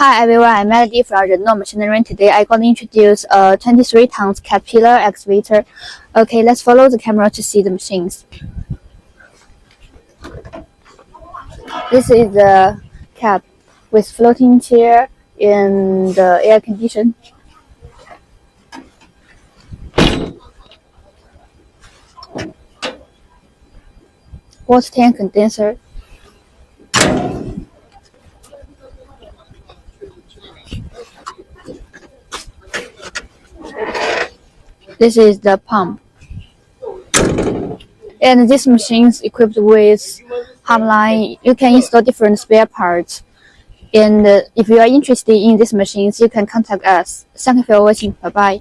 Hi everyone, I'm Melody from Renault Machinery. Today I'm going to introduce a 23 tons Caterpillar excavator. Okay, let's follow the camera to see the machines. This is the cab with floating chair and the air condition. Water tank condenser. This is the pump. And this machine is equipped with hotline. You can install different spare parts. And if you are interested in these machines, you can contact us. Thank you for watching. Bye-bye.